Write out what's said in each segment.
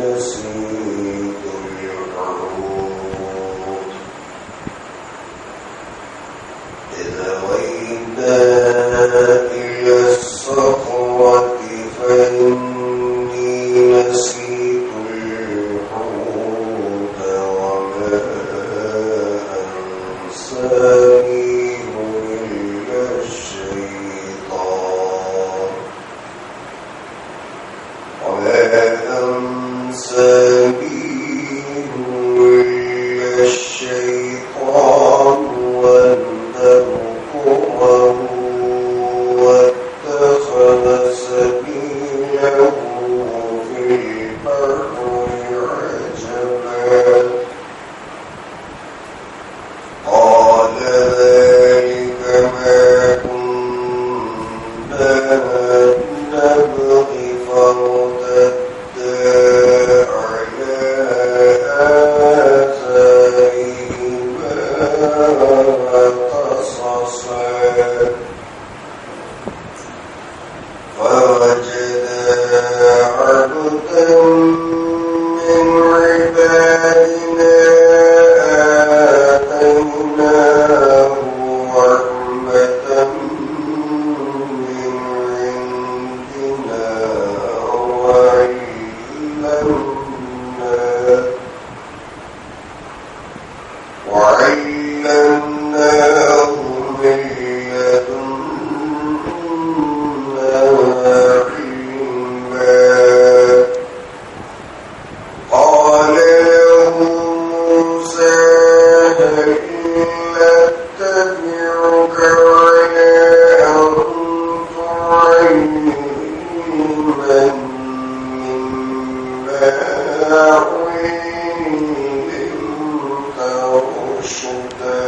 نسيت الحوت إذ أوينا إلى الصخرة فإني نسيت الحوت وما أنسانيه إلا الشيطان وأن أذكره واتخذ سبيله في البر عجبا قال ذلك ما كنا نبغي فارتدا على آثارهما قصصا فوجدا عبدا من عبادنا آتيناه رحمة من عندنا وعلمناه من لدنا علما قال له موسى هل نتبعك على أن تعلمني مما علمت رشدا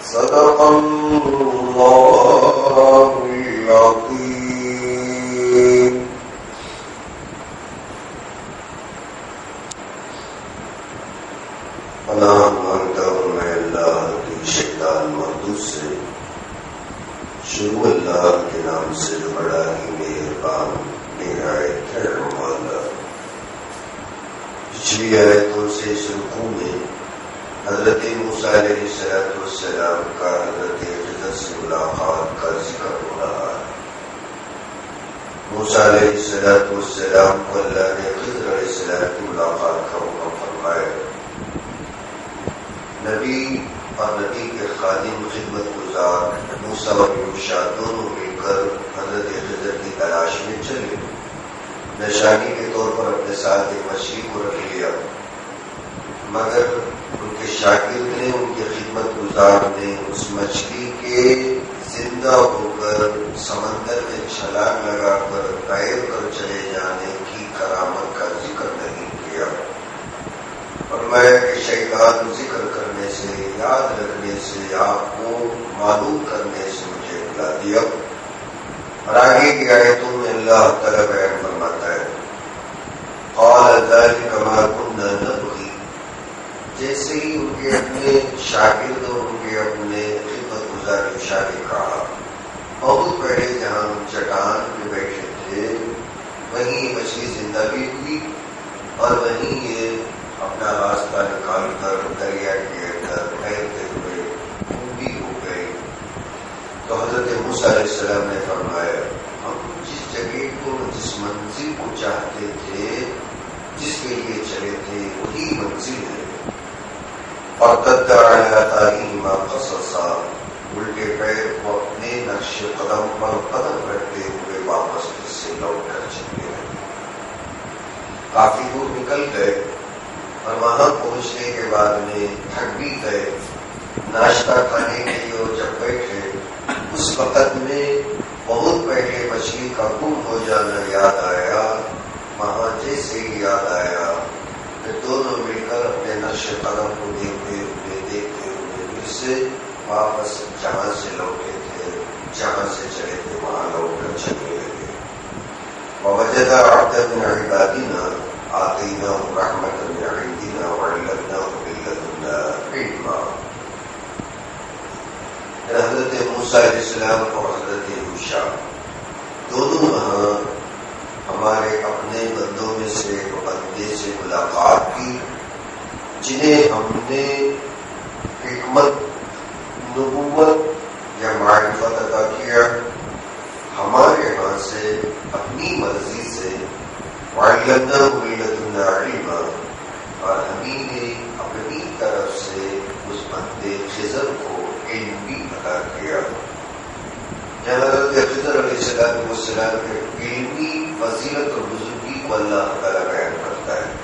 صدق الله العظيم. پناہ مانگتا ہوں میں اللہ کی شیطان مردود سے، شروع اللہ کے نام سے جو بڑا ہی مہربان نہایت رحم والا. پچھلی آیتوں سے اس رکوع میں حضرت موسیٰ علیہ السلام کا حضرت خضر سے ملاقات کا ذکر ہو رہا ہے. موسیٰ علیہ السلام کو اللہ نے خضر علیہ السلام کی ملاقات کا حکم فرمایا. نبی اور نبی کے خادم خدمت گزار موسیٰ اور یوشع دونوں مل کر حضرت خضر کی تلاش میں چلے. نشانی کے طور پر اپنے ساتھ ایک مچھلی کو رکھ لیا، مگر ان کے شاگرد نے، ان کے خدمت گزار نے اس مچھلی کے زندہ ہو کر سمندر میں چھلانگ لگا کر تیر کر چلے جانے کی کرامت کا ذکر نہیں کیا. فرمایا کہ شیطان ذکر کرنے سے، یاد رکھنے سے، آپ کو معلوم کرنے سے مجھے بلا دیا. اور آگے کی آیتوں میں اللہ تعالیٰ بیان فرماتا ہے قال ذلك ما كنا نبغي، جیسے ہی ان کے اپنے شاگرد اور ان کے اپنے خدمت گزار یوشع نے کہا، بہت پہلے جہاں ہم چٹان پہ بیٹھے تھے وہیں مچھلی زندہ بھی ہوئی اور وہیں یہ اپنا راستہ نکال کر دریا کے اندر تیرتے ہوئے بھی ہو گئے. تو حضرت موسیٰ علیہ السلام نے فرمایا ہم جس جگہ کو، جس منزل کو چاہتے تھے، جس کے لیے چلے تھے وہی منزل ہے. اور تدعیما قصصا، الٹے پیر کو اپنے نقش قدم پر قدم رکھتے ہوئے واپس سے لوٹ کر چلے گئے. کافی دور نکل گئے اور وہاں پہنچنے کے بعد میں تھک بھی گئے. ناشتہ کھانے کے لیے اور جب بیٹھے اس وقت میں بہت پہلے مچھلی کا گم ہو جانا یاد آیا. وہاں جیسے ہی یاد آیا کہ دونوں مل کر اپنے نقش قدم کو دیکھتے ہوئے پھر سے واپس جہاں سے لوٹے تھے، جہاں سے چلے تھے وہاں لوٹ کر چلے لگے. ووجد عبدا من عبادنا آتیناہ رحمۃ من عندنا وعلمناہ من لدنا علما. حضرت موسیٰ علیہ السلام اور حضرت یوشع دونوں وہاں ہمارے اپنے بندوں میں سے ایک بندے سے ملاقات کی جنہیں ہم نے حکمت، نبوت یا معرفت عطا کیا، ہمارے ہاں سے اپنی مرضی سے وَعَلَّمْنَاهُ مِن لَّدُنَّا عِلْمًا، اور ہمیں نے اپنی طرف سے اس بندے خضر کو علم بھی عطا کیا۔ جہاں حضرت خضر علیہ السلام کے علمی فضیلت اور بزرگی کو اللہ تعالیٰ بیان کرتا ہے،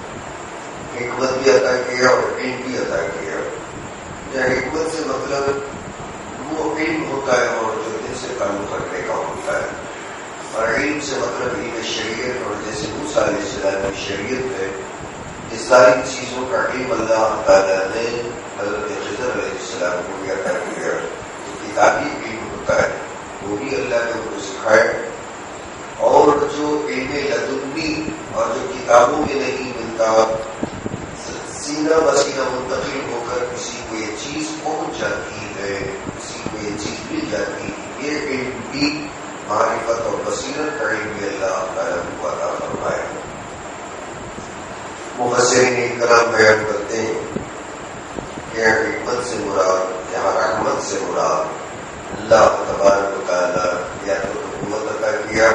حکمت بھی عطا کیا اور علم بھی عطا کیا۔ یا حکمت سے مطلب وہ علم ہوتا ہے اور جو دل سے تعلق رکھنے کا ہوتا ہے، اور علم سے مطلب علم شریعت، اور جیسے موسیٰ علیہ السلام کی شریعت ہے، یہ ساری چیزوں کا علم اللہ تعالیٰ نے حضرت خضر علیہ السلام کو بھی عطا کیا۔ جو کتابی علم ہوتا ہے وہ بھی اللہ نے ان کو سکھایا، اور جو علم لدنی اور جو کتابوں میں نہیں ملتا، سینہ بسینہ منتقل ہو کر کسی کو یہ چیز پہنچ جاتی ہے، کسی کو یہ چیز مل جاتی ہے، یہ علم بھی معرفت اور بصیرت کا علم بھی اللہ تعالیٰ کو عطا فرمایا۔ مفسرین کرام بیان کرتے ہیں کہ حکمت سے مراد، یہاں رحمت سے مراد اللہ تبارک و تعالیٰ یا تو نبوت عطا کیا،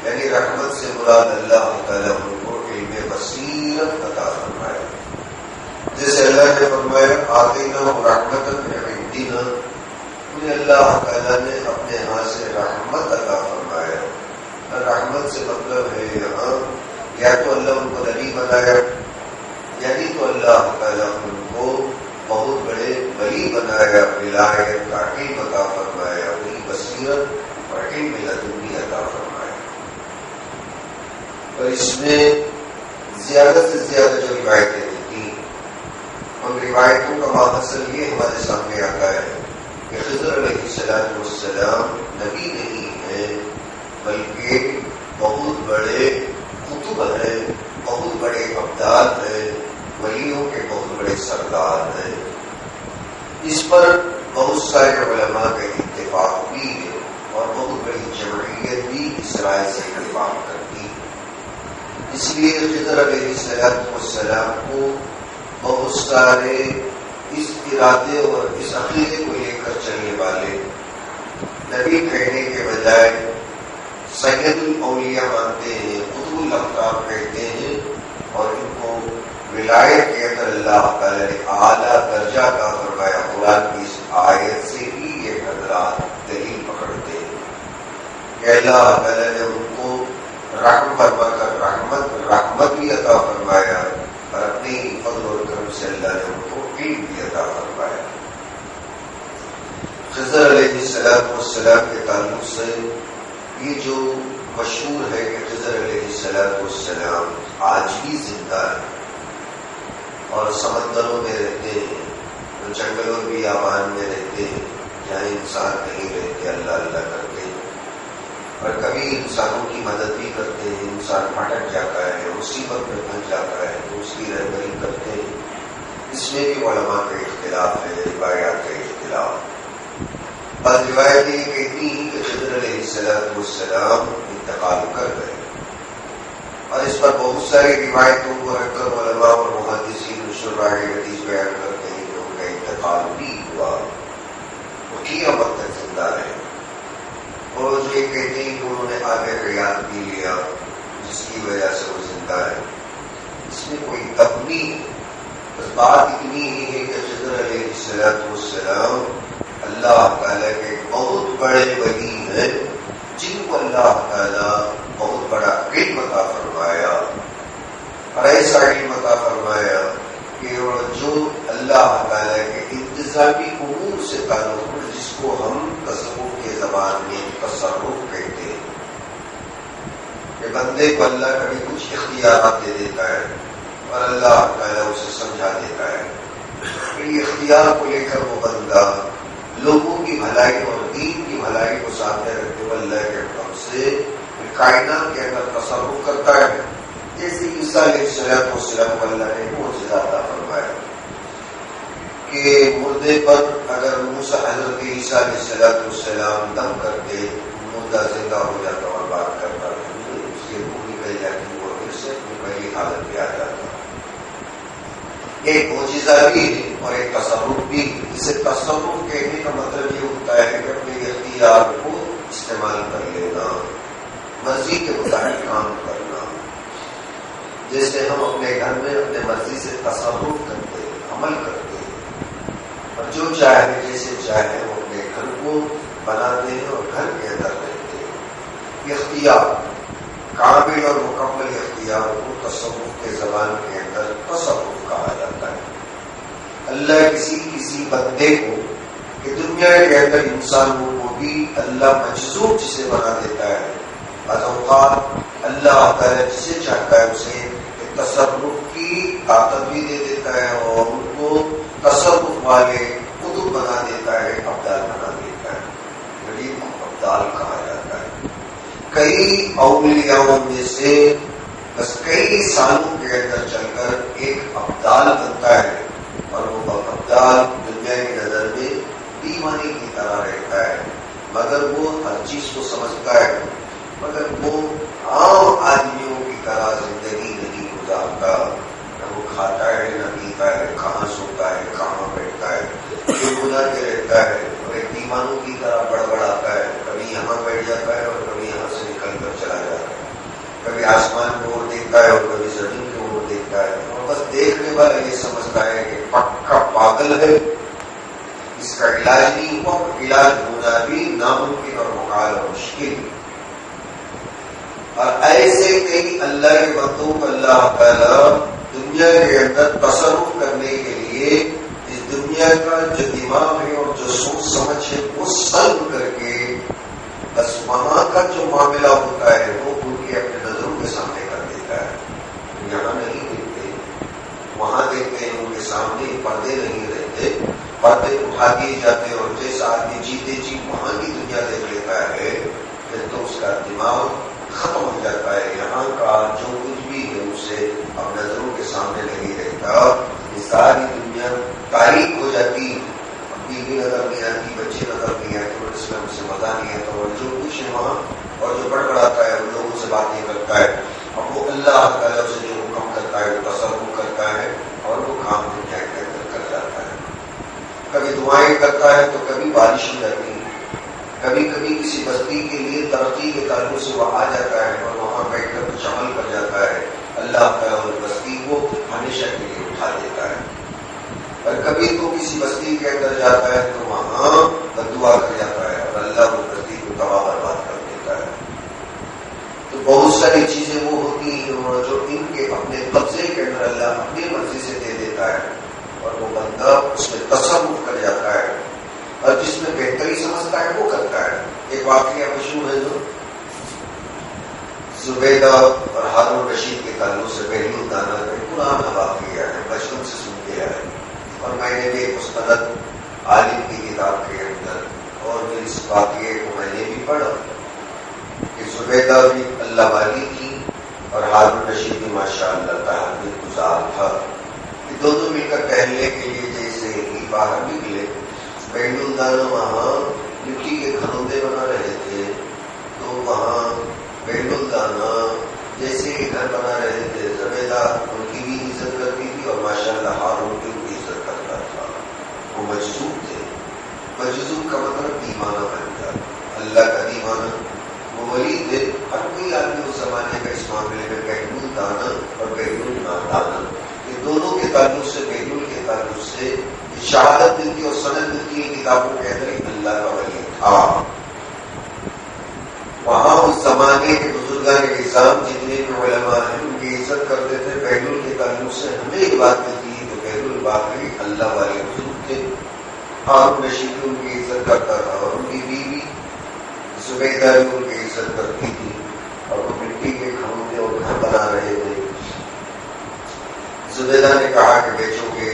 یعنی رحمت سے مراد اللہ تعالیٰ ان کو علم بصیرت عطا فرمایا۔ جیسے اللہ نے فرمایا آتینا رحمتا من عندنا، انہیں اللہ تعالیٰ نے اپنے ہاں سے رحمت عطا فرمایا۔ رحمت سے مطلب ہے یہاں یا تو اللہ ان کو نبی بنایا، یعنی تو اللہ تعالیٰ ان کو بہت بڑے ولی بنایا، ولایت کا علم عطا فرمایا، انہیں بصیرت اور علم لدنی عطا فرمایا۔ اور اس میں زیادہ سے زیادہ جو روایتیں ملتی، ان روایتوں کا ماحصل یہ ہمارے سامنے آتا ہے کہ خضر علیہ السلام نبی نہیں ہے، بلکہ بہت بڑے کتب ہیں، بہت بڑے ابدال ہیں، ولیوں کے بہت بڑے سردار ہیں۔ اس پر بہت سارے علماء کا اتفاق بھی ہے، اور بہت بڑی جمعیت بھی اس رائے سے اتفاق کرتی ہے۔ اس لیے خضر علیہ السلام کو بہت سارے اس ارادے اور اس عقیدے کو لے کر چلنے والے نبی کہنے کے بجائے سید الاولیاء مانتے ہیں، قطب الاقطاب کہتے ہیں، اور ان کو ولایت کے اندر اللہ تعالیٰ نے اعلیٰ درجہ کا فرمایا۔ قرآن کی اس آیت سے ہی یہ حضرات دلیل پکڑتے ہیں کہ اللہ تعالیٰ نے ان کو رحم فرما کر رحمت بھی عطا فرمایا، اور اپنے فضل و کرم سے اللہ نے ان کو علم بھی عطا فرمایا۔ خضر علیہ السلام کے تعلق سے یہ جو مشہور ہے کہ خضر علیہ السلام آج بھی زندہ ہے، اور سمندروں میں رہتے ہیں، جنگلوں بھی آبان میں رہتے ہیں، جہاں انسان نہیں رہتے، اللہ اللہ کرتے ہیں، اور کبھی انسانوں کی مدد بھی کرتے ہیں۔ انسان بھٹک جاتا ہے، مصیبت میں پھنس جاتا ہے تو اس کی رہبری کرتے ہیں۔ اس میں بھی علماء کا اختلاف ہے، روایات کا اختلاف۔ بعض روایتیں یہ کہتی ہیں کہ خضر علیہ السلام انتقال کر گئے، اور اس پر بہت ساری روایتوں کو رکھ کر علماء اور محدثین شراح حدیث بیان کرتے ہیں کہ ان کا انتقال بھی ہوا، وہ قیامت تک زندہ رہے۔ اور جو یہ کہتے ہیں کہ انہوں نے آب حیات بھی لیا جس کی وجہ سے وہ زندہ ہے، اس میں کوئی دم نہیں ہے۔ بس بات اتنی ہی ہے کہ خضر علیہ السلام اللہ تعالیٰ کے بہت بڑے ولی ہیں، جن کو اللہ تعالیٰ بہت بڑا علم عطا فرمایا، اور ایسا علم عطا فرمایا کہ جو اللہ تعالیٰ کے انتظامی امور سے تعلق ہے، جس کو ہم تصوف کے زبان میں تصرف کہتے ہیں، کہ بندے کو اللہ کبھی کچھ اختیارات دے دیتا ہے اور اللہ تعالیٰ اسے سمجھا دیتا ہے، پھر اختیار کو لے کر وہ بندہ لوگوں کی بھلائی اور دین کی بھلائی کو سامنے رکھتے ہوئے اللہ کے حکم سے کائنات کے اندر تصرف کرتا ہے۔ جیسے عیسیٰ علیہ السلام کو اللہ نے معجزہ عطا فرمایا کہ مردے پر اگر حضرت عیسیٰ علیہ السلام دم کرتے، مردہ زندہ ہو جاتا اور بات کرتا، اس کے کی حالت میں آ جاتا ہے. ایک معجزہ بھی ہے اور ایک تصرف بھی. اسے تصرف کہنے کا مطلب یہ ہوتا ہے کہ اپنے اختیار کو استعمال کر لینا، مرضی کے مطابق کام کرنا. جیسے ہم اپنے گھر میں اپنے مرضی سے تصرف کرتے ہیں، عمل کرتے ہیں، اور جو چاہے جیسے چاہے وہ اپنے گھر کو بناتے ہیں اور گھر کے اندر رہتے ہیں. اختیار، کامل اور مکمل اختیار کو تصرف کے زبان کے اندر تصرف کہا جاتا ہے. اللہ کسی بندے کو کہ دنیا کے اندر انسانوں کو بھی اللہ مجذوب جسے بنا دیتا ہے. بعض اوقات اللہ تعالیٰ جسے چاہتا ہے اسے تصرف کی طاقت بھی دے دیتا ہے اور ان کو تصرف والے قطب بنا دیتا ہے، ابدال بنا دیتا ہے. غریب کو ابدال کہا جاتا ہے. کئی اولیاؤں میں سے بس کئی سالوں کے اندر چل کر ایک ابدال بنتا ہے، اور وہ ابدال دنیا کی نظر میں دیوانے کی طرح رہتا ہے، مگر وہ ہر چیز کو سمجھتا ہے، مگر وہ عام آدمیوں کی طرح زندگی نہیں گزارتا. نہ وہ کھاتا ہے نہ پیتا ہے، کہاں سوتا ہے کہاں بیٹھتا ہے، گنگنا کے رہتا ہے اور ایک دیوانوں کی طرح بڑبڑاتا ہے. کبھی یہاں بیٹھ جاتا ہے اور کبھی یہاں سے نکل کر چلا جاتا ہے. کبھی آسمان کو اور دیکھتا ہے اور کبھی زمین کو اور دیکھتا ہے، اور بس دیکھنے والا یہ سمجھتا ہے کہ پکا پاگل ہے، اس کا علاج نہیں ہوا. علاج ہونا بھی ناممکن اور محال اور مشکل. اور ایسے کئی اللہ کے بندوں کو اللہ تعالیٰ دنیا کے اندر تصرف کرنے کے لیے اس دنیا کا جو دماغ ہے اور جو سوچ سمجھ ہے وہ سلب کر کے بس وہاں کا جو معاملہ ہوتا ہے وہ ان کے اپنے نظروں کے سامنے کر دیتا ہے. یہاں نہیں دیکھتے، وہاں دیکھتے ہیں، ان کے سامنے پردے نہیں رہتے، پردے اٹھا دیے جاتے، اور جیسا آدمی جیتے جی وہاں کی دنیا دیکھ لیتا ہے پھر تو اس کا دماغ ختم ہو جاتا ہے. یہاں کا جو کچھ بھی ہے اسے اب نظروں کے سامنے نہیں رہتا. یہ ساری دنیا تاریخ ہو جاتی. اب بیوی نظر نہیں آتی، بچے نظر نہیں آتے، اور اس میں ہم سے مزہ نہیں آتا، اور جو کچھ ہے وہاں اور جو بڑبڑاتا ہے ان لوگوں سے باتیں کرتا ہے. اب وہ اللہ تعالیٰ سے جو حکم کرتا ہے وہ تصرف کرتا ہے اور وہ کام دنیا کے اندر کر جاتا ہے. کبھی دعائیں کرتا ہے تو کبھی بارش ہو جاتی ہے، کبھی کبھی کسی بستی کے لیے ترقی کے تعلق سے وہ آ جاتا ہے اور وہاں بیٹھ کر کچھ عمل کر جاتا ہے. اللہ تعالیٰ اس بستی کو ہمیشہ کے لیے اٹھا دیتا ہے. اور کبھی تو کسی بستی کے اندر جاتا ہے تو وہاں بددعا کر جاتا ہے اور اللہ اس بستی کو تباہ برباد کر دیتا ہے. تو بہت ساری چیزیں وہ ہوتی ہیں جو ان کے اپنے قبضے کے اندر اللہ اپنی مرضی سے دے دیتا ہے اور وہ بندہ اس میں تصرف کر جاتا ہے اور جس میں بہتری سمجھتا ہے وہ کرتا ہے. ایک واقعہ مشہور ہے جو زبیدہ اور ہارون رشید کے تعلق سے بہلول دانا کا پرانا واقعہ ہے، بچپن سے سنتے آئے، اور میں نے بھی ایک مستند عالم کی کتاب کے اندر اور پھر اس واقعے کو میں نے بھی پڑھا کہ زبیدہ بھی اللہ والی تھی اور ہارون رشید بھی ماشاء اللہ تعالیٰ گزار تھا. یہ دونوں مل کر ٹہلنے کے لیے جیسے ہی باہر نکلے، بہلول دانا وہاں مٹی کے کھنوندے بنا رہے تھے، تو وہاں بہلول دانا جیسے ہی گھر بنا رہے تھے زبیدہ ان کی بھی عزت کرتی تھی اور ماشاء اللہ ہارون کی بھی عزت کرتا تھا. وہ مجذوب تھے. مجذوب کا مطلب دیوانہ بن گیا، اللہ کا دیوانہ. وہ ولی تھے. ہر کوئی آدمی اس زمانے کا اس معاملے میں بہلول دانا اور بہلول نادانا، یہ دونوں کے تعلق سے، بہلول کے تعلق سے شہادت ملتی اور سند ملتی ہے کتابوں کے اندر اللہ کا ولی تھا. وہاں اس زمانے کے بزرگان نظام جتنے بھی علماء ہیں ان کی عزت کرتے تھے. بہلول کے تعلق سے ہمیں ایک بات ملتی ہے کہ بہلول باقی اللہ والے بزرگ تھے. ہارون رشید ان کی عزت کرتا تھا اور ان کی بیوی زبیدہ بھی ان کی عزت کرتی تھی اور وہ مٹی کے کھنوندے اور گھر بنا رہے تھے. زبیدہ نے کہا کہ بیچو گے؟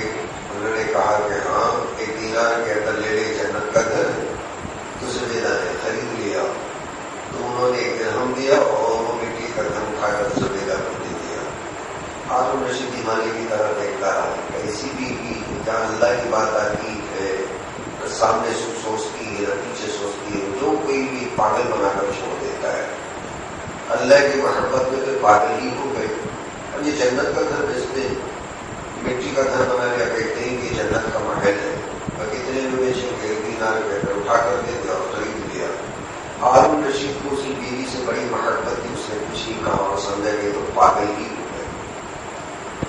انہوں نے کہا کہ ہاں، 1 دینار کے اندر لے لے، جنت کا گھر. تو زبیدہ نے خرید لیا. تو انہوں نے 1 درہم دیا اور وہ مٹی کا گھر اٹھا کر زبیدہ کو دے دیا. ہارون رشید دیوانے کی طرح دیکھتا رہا. ایسی بھی جہاں اللہ کی بات آتی ہے سامنے سوچتی ہے، پیچھے سوچتی ہے، جو کوئی بھی پاگل بنا کر چھوڑ دیتا ہے. اللہ کی محبت میں تو پاگل ہی ہو گئے. ہم یہ جنت کا گھر بیچتے ہیں، مٹی کا گھر بنا لیا، کہتے ہیں کہ جنت کا محل ہے، اور کتنے لوگ بیچیں گے، 1 دینار اٹھا کر دے دیا اور خرید لیا۔ ہارون رشید کو اس کی بیوی سے بڑی محبت تھی، اس نے کچھ نہیں کہا اور سمجھا کہ تو پاگل ہی ہے۔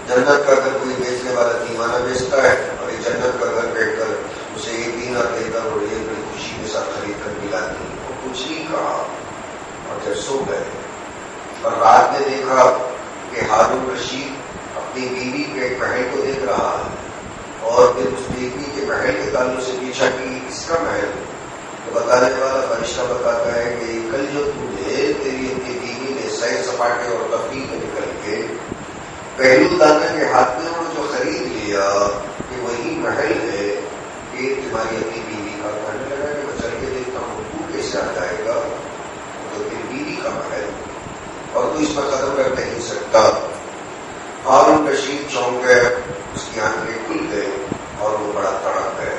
جنت کا گھر کوئی بیچنے والا دیوانہ بیچتا ہے، اور یہ جنت کا گھر بیٹھ کر اسے 1 دینار دے کر اور یہ بڑی خوشی کے ساتھ خرید کر ملاتی، وہ کچھ نہیں کہا اور پھر سو گئے۔ اور رات میں دیکھا کہ ہارون رشید اپنی بیوی کے ایک محل کو دیکھ رہا ہے، اور پھر اس بیوی کے محل کے تعلق سے پوچھا کہ اس کا محل، تو بتانے والا فرشتہ بتاتا ہے کہ کل جو تجھے تیری اپنی بیوی نے سیر سپاٹے اور تفریح میں نکل کے پہلو دانا کے ہاتھ میں اور جو خرید لیا کہ وہی محل ہے، کہ تمہاری اپنی بیوی کا کہنے لگا کہ میں چل کے دیکھتا ہوں تو کیسے آ جائے گا، تو تیری بیوی کا محل اور تو اس پر قدم رکھ نہیں سکتا۔ ہارون رشید چونک گئے، اس کی آنکھیں کھل گئے اور وہ بڑا تڑپ گئے،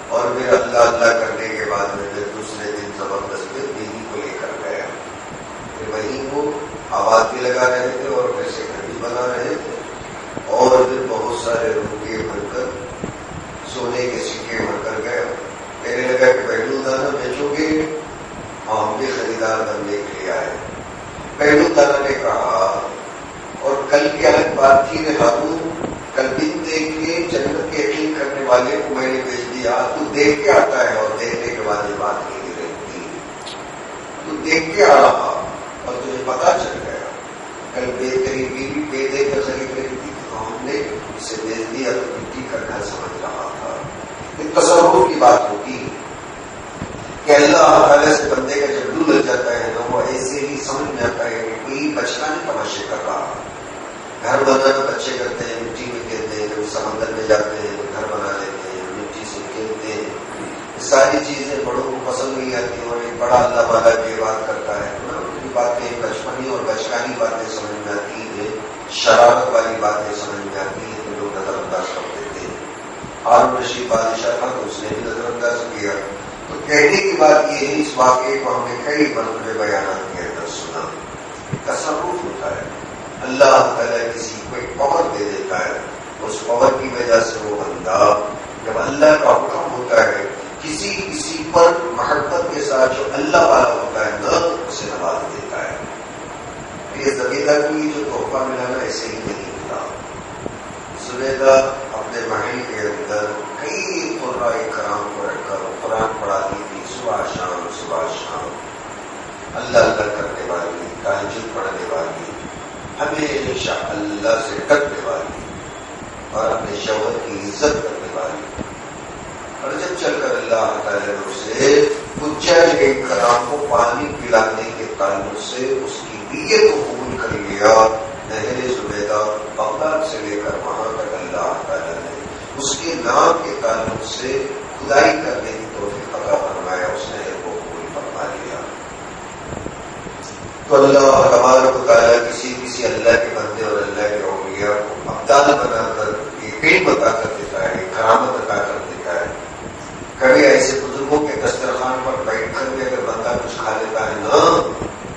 اور پھر اللہ اللہ کرنے کے بعد میں پھر دوسرے دن زبردست بیوی کو لے کر گیا۔ پھر وہیں وہ آواز بھی لگا رہے تھے اور پھر سے گھر بھی بنا رہے تھے، اور پھر بہت سارے روپے بھر کر سونے کے سکے بھر کر گیا۔ کہنے لگا کہ پہلو دانا بیچو گے؟ ہم بھی خریدار بننے کے لیے آئے۔ پہلو دانا نے کہا، اور کل کی الگ بات تھی، ہارون کل دن دیکھ کے جنت کے یقین کرنے والے کو میں نے بھیج دیا، تو دیکھ کے آتا ہے اور دیکھنے کے بعد یہ بات نہیں رہتی، تو دیکھ کے آ رہا اور تجھے پتا چل گیا۔ کل تیری بیوی بے دے کر خرید رہی تھی تو ہم نے اسے بھیج دیا تو مٹی کا گھر سمجھ رہا تھا۔ یہ تصور کی بات ہوتی ہے کہ اللہ تعالیٰ سے بندے کا جب دل لگ جاتا ہے نا، وہ ایسے ہی سمجھ میں آتا ہے کہ کوئی بچپن تماشے کر رہا ہے۔ گھر بنانا بچے کرتے ہیں، مٹی میں کھیلتے ہیں، کبھی سمندر میں جاتے ہیں، گھر بنا لیتے ہیں، مٹی سے کھیلتے ہیں، یہ ساری چیزیں بڑوں کو پسند نہیں آتی، اور ایک بڑا اللہ والا بھی بات کرتا ہے نا، ان کی باتیں بچپنی اور بچکانی باتیں سمجھ میں آتی ہیں، شرارت والی باتیں سمجھ میں آتی ہیں تو لوگ نظر انداز کر دیتے ہیں۔ ہارون رشید بادشاہ تھا تو اس نے بھی نظر انداز کیا۔ تو کہنے کی بات یہ ہے، اس واقعے کو ہم نے کئی مرتبہ بیانات کے اندر سنا، تصرف ہوتا ہے، اللہ تعالیٰ کسی کو ایک پاور دے دیتا ہے، اس پاور کی وجہ سے وہ بندہ جب اللہ کا حکم ہوتا ہے کسی پر محبت کے ساتھ جو اللہ والا ہوتا ہے نا، اسے نواز دیتا ہے۔ یہ زبیدہ کو جو تحفہ ملانا ایسے ہی نہیں ملا۔ زبیدہ اپنے محل کے اندر کئی قرآن کرام کو رکھ کر قرآن پڑھاتی تھی، صبح شام اللہ اللہ کرنے والی، تہجد پڑھنے والی، ہمیشہ اللہ سے ڈرنے والی اور اپنے شوہر کی عزت کرنے والی۔ اور جب چل کر اللہ تعالیٰ نے اسے کچھ ایک کلام کو پانی پلانے کے تعلق سے اس کی نیت کو قبول کر لیا، نہر زبیدہ بغداد سے لے کر وہاں تک اللہ تعالیٰ نے اس کے نام کے تعلق سے کھدائی کرنے کی توفیق عطا فرمایا، اس نہر کو قبول فرما لیا۔ تو اللہ تبارک و تعالیٰ کسی اللہ کے بندے اور اللہ کے اولیاء کو ابدال بنا کر ایک علم عطا کر دیتا ہے، ایک کرامت عطا کر دیتا ہے۔ کبھی ایسے بزرگوں کے دسترخوان پر بیٹھ کر بھی اگر بندہ کچھ کھا لیتا ہے نا،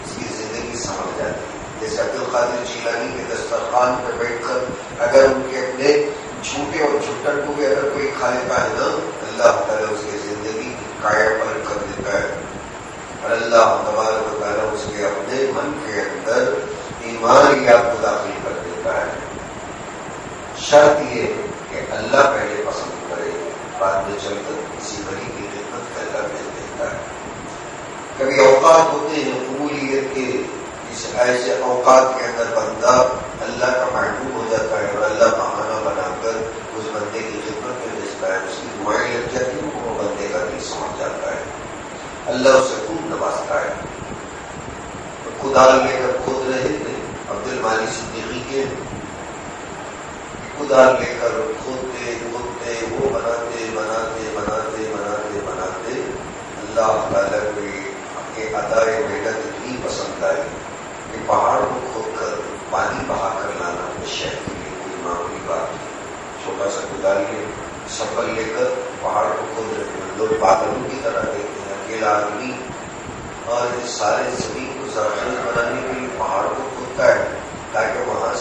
اس کی زندگی سمجھ جاتی ہے۔ جیسے عبد القادر جیلانی کے دسترخوان پر بیٹھ کر اگر ان کے اپنے جھوٹے اور جھٹن کو بھی اگر کوئی کھا لیتا ہے نا، اللہ تعالیٰ اس کی زندگی کی کایا پلٹ کر دیتا ہے، اور اللہ تبارک و تعالیٰ اس کے اپنے من کے اندر ایمانیات کو داخل کر دیتا ہے۔ شرط یہ کہ اللہ پہلے پسند کرے، بعد میں چل کر کسی بڑی کی خدمت کا اللہ بھیج دیتا ہے۔ کبھی اوقات ہوتے ہیں قبولیت کے، اس ایسے اوقات کے اندر بندہ اللہ کا محبوب ہو جاتا ہے اور اللہ بہانہ بنا کر اس بندے کی خدمت میں بھیجتا ہے، اس کی دعائیں لگ جاتی ہیں، وہ بندے کا دل سمجھ جاتا ہے، اللہ اسے خوب نوازتا ہے۔ کدال لے کر کھود رہے تھے عبد المانی صدیقی کے، کدال لے کر کھودتے وہ بناتے اللہ تعالیٰ کو اپنے ادائے محنت اتنی پسند آئی کہ پہاڑ کو کھود کر پانی بہا کر لانا شہر کے لیے کوئی معمولی بات نہیں۔ چھوٹا سا کدال لے سفر لے کر پہاڑ کو کھود رہے ہیں، لوگ پاگلوں کی طرح دیکھتے ہیں، اکیلا آدمی اور اس سارے زمین کو زرخیز بنانے کے لیے پہاڑ کو کھودتا ہے تاکہ وہاں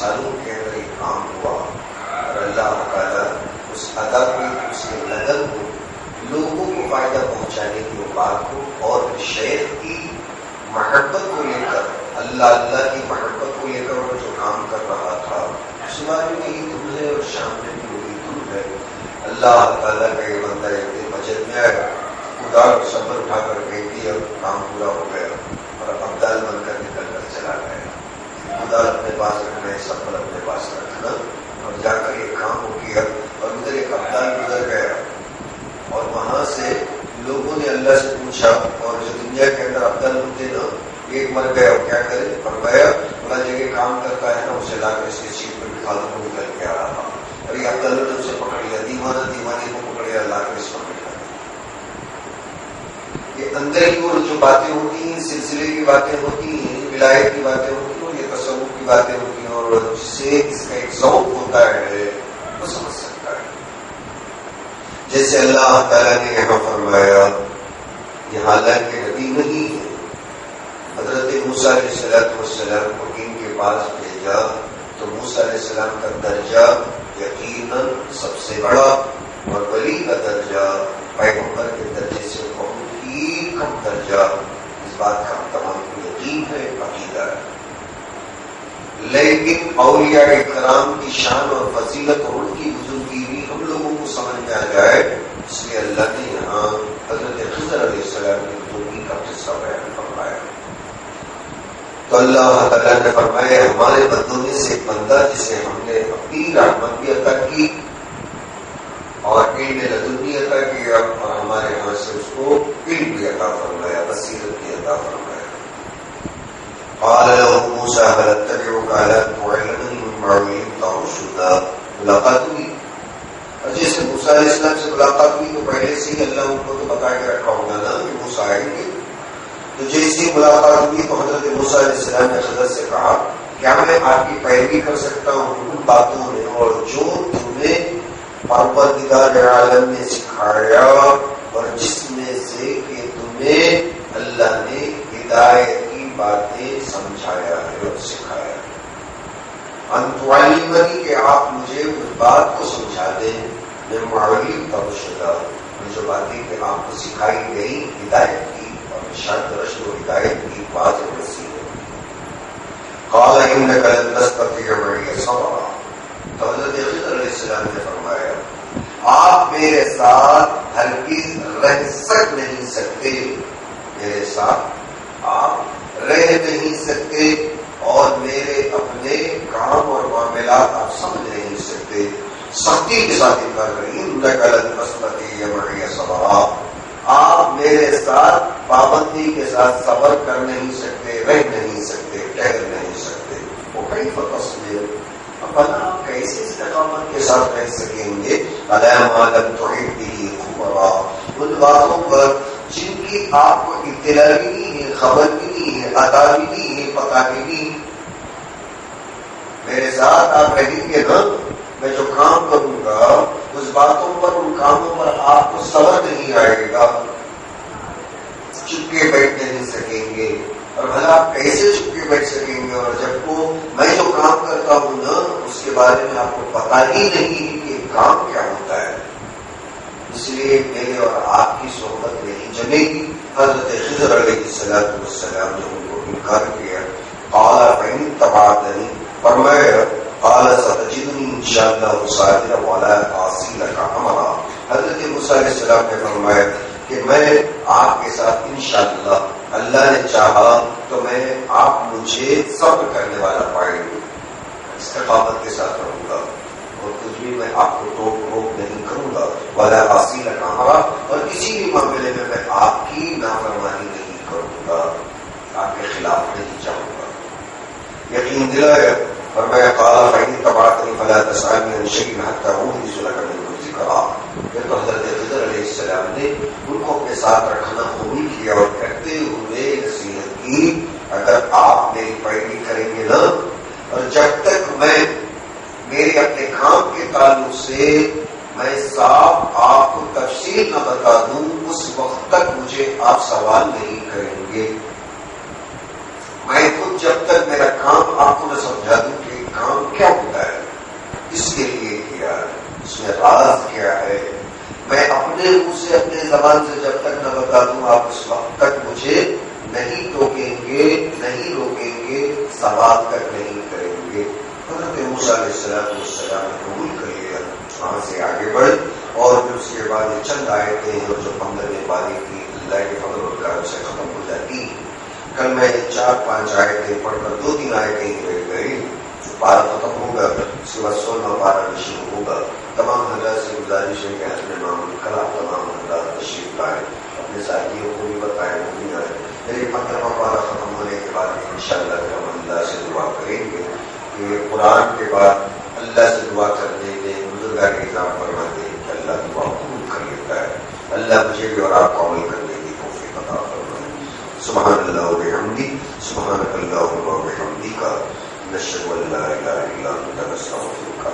سالوں کے اندر ایک کام ہوا اور اللہ تعالیٰ اس ادب میں اس کے لگن کو لوگوں کو فائدہ پہنچانے کی وہ بات کو اور شیخ کی محبت کو لے کر اللہ کی محبت کو لے کر وہ جو کام کر رہا تھا صبح میں یہی تم ہے اور شام میں بھی وہی تم ہے. اللہ تعالیٰ کا یہ بندہ ایک بجٹ میں آیا خدا اور صبر اٹھا کر گئی تھی اور کام پورا ہو گیا اور اب ابدال بن کر نکل کر چلا گیا. خدا اپنے پاس رکھنا ہے, صبر اپنے پاس رکھنا اور جا کر یہ کام ہو کیا اور ادھر ایک ابدال گزر گیا اور وہاں سے لوگوں نے اللہ سے پوچھا اور جو دنیا کے اندر ابدال ہوتے نا ایک مر گیا اور کیا کرے فرمایا بڑا جگہ کام کرتا ہے نا اسے لا کر اس کی سیٹ پر بٹھا دو نکل کے آ رہا اور یہ ابدال نے اسے پکڑ لیا دیوانے کو پکڑ لیا لا کر اس پر بٹھا دیا. یہ اندر کی اور جو باتیں ہوتی ہیں سلسلے کی باتیں ہوتی ہیں ولایت کی باتیں ہوتی ہیں اور یہ تصوف کی باتیں ہوتی ہیں اور جس سے اس کا ایک ذوق ہوتا ہے وہ سمجھ سکتا ہے. جیسے اللہ تعالیٰ نے یہاں فرمایا یہ حالانکہ نبی نہیں ہے, حضرت موسیٰ علیہ السلام کو ان کے پاس بھیجا تو موسیٰ علیہ السلام کا درجہ یقیناً سب سے بڑا اور ولی کا درجہ پیغمبر کے درجے سے بہت ہی کم درجہ. اس بات کا ہم تمام کو یقین ہے, عقیدہ ہے. لیکن اولیاء کرام کی شان اور فضیلت اور ان کی بزرگی بھی ہم لوگوں کو سمجھ میں آ جائے اس لیے اللہ نے یہاں حضرت خضر علیہ السلام کی بزرگی کا قصہ بیان فرمایا. تو اللہ تعالیٰ نے فرمایا ہمارے بندوں میں سے ایک بندہ جسے ہم نے اپنی رحمت بھی عطا کی اور علم لدنی عطا کیا اور ہمارے یہاں سے اس کو علم بھی عطا فرمایا, بصیرت بھی عطا فرمایا. قال له موسى هل اتبعك على ان تعلمني مما علمت رشدا. ملاقات ہوئی اور جیسے موسیٰ علیہ السلام سے ملاقات ہوئی تو پہلے سے ہی اللہ ان کو تو بتا کے رکھا ہوگا نا کہ موسیٰ آئیں گے. تو جیسی ملاقات ہوئی تو حضرت موسیٰ علیہ السلام نے خضر سے کہا کیا میں آپ کی پیروی کر سکتا ہوں ان باتوں میں اور جو تمہیں پروردگار عالم نے سکھایا اور جس میں سے کہ تمہیں اللہ نے ہدایت کی باتیں سمجھایا ہے اور سکھایا. انتعلمنی کہ آپ مجھے اس بات کو سمجھا دیں میں معلم ترشدا جو باتیں کہ آپ کو سکھائی گئی ہدایت کی اور شرط رشد و ہدایت کی بات وسیع ہے. قال انک لن تستطيع معي صبرا. تو حضرت خضر علیہ السلام نے فرمایا آپ میرے ساتھ ہرگز رہ نہیں سکتے, میرے ساتھ آپ رہ نہیں سکتے اور میرے اپنے کام اور معاملات آپ سمجھ نہیں سکتے. سختی کے ساتھ انکار کریں انک لن تستطيع معي صبرا. آپ میرے ساتھ پابندی کے ساتھ صبر کر نہیں سکتے, رہ نہیں سکتے, ٹھہر نہیں سکتے. وہ کئی تصویر اپنا آپ کیسے استقامت کے ساتھ رہ سکیں گے علی ما لم تحط به خبرا, ان باتوں پر جن کی آپ کو اطلاع بھی نہیں ہے, خبر بھی نہیں ہے, عطا بھی نہیں ہے, پتہ بھی نہیں. میرے ساتھ آپ رہیں گے نا, میں جو کام کروں گا اس باتوں پر ان کاموں پر آپ کو صبر نہیں آئے گا, چپ کے بیٹھ نہیں سکیں گے. اور بھلا آپ کیسے چپ کے بیٹھ سکیں گے اور جب کو میں جو کام کرتا ہوں نا اس کے بارے میں آپ کو پتہ ہی نہیں کہ کام کیا ہوتا ہے. اس لیے میرے اور آپ کی صحبت نہیں جمے گی. حضرت خضر علیہ السلام نے ان کو انکار کیا. قال فإن اتبعتنی, فرمایا قال ستجدنی انشاءاللہ صابرا ولا أعصي لك امرا. حضرت موسیٰ علیہ السلام نے فرمایا کہ میں آپ کے ساتھ انشاءاللہ اللہ نے چاہا تو میں آپ مجھے صبر کرنے والا پائیں گے, استقامت کے ساتھ رہوں گا اور کچھ بھی میں آپ کو روک نہیں کروں گا. ولا أعصي لك امرا, اور کسی بھی معاملے میں میں آپ کی نافرمانی نہیں کروں گا, آپ کے خلاف نہیں جاؤں گا. یقین دلایا. فرمایا قال فإن اتبعتني فلا تسألني عن شيء حتى أحدث لك منه ذكرا. پھر تو حضرت خضر علیہ السلام نے ان کو اپنے ساتھ رکھنا قبول کیا اور کرتے ہوئے نصیحت کی اگر آپ میری پیروی کریں گے نا اور جب تک میں میرے اپنے کام کے تعلق سے میں صاف آپ کو تفصیل نہ بتا دوں اس وقت تک مجھے آپ سوال نہیں کریں گے. میں خود جب تک میرا کام آپ کو نہ سمجھا دوں کہ کام ثبات تک نہیں کریں گے. حضرت موسیٰ علیہ السلام نے قبول کر لیا, وہاں سے آگے بڑھے اور پھر اس کے بعد یہ چند آیتیں ہیں جو 15 پاری کی اللہ کے فضل و کرم سے ختم ہو جاتی ہیں. کل میں 4-5 آیتیں پڑھ کر 2-3 آیتیں ہی رہ گئی, پارا ختم ہوگا, اس کے بعد 16واں پارا بھی شروع ہوگا. تمام حضرات سے گزارش ہے کہ حضرت معمول کل آپ تمام حضرات تشریف لائیں, اپنے ساتھیوں کو بھی بتائیں, وہ بھی آئیں. میری 15واں پارا ختم ہونے کے بعد انشاءاللہ ہم اللہ سے دعا کریں گے کہ قرآن کے بعد اللہ سے دعا کرنے کے بزرگان کے نام فرما دیں کہ اللہ دعا قبول کر لیتا ہے. اللہ مجھے بھی اور آپ کو عمل کرنے کی توفیق عطا فرمائے. سبحان اللہ و بحمدہ, سبحانک اللہم و بحمدک, نشہد ان لا الہ الا انت نستغفرک.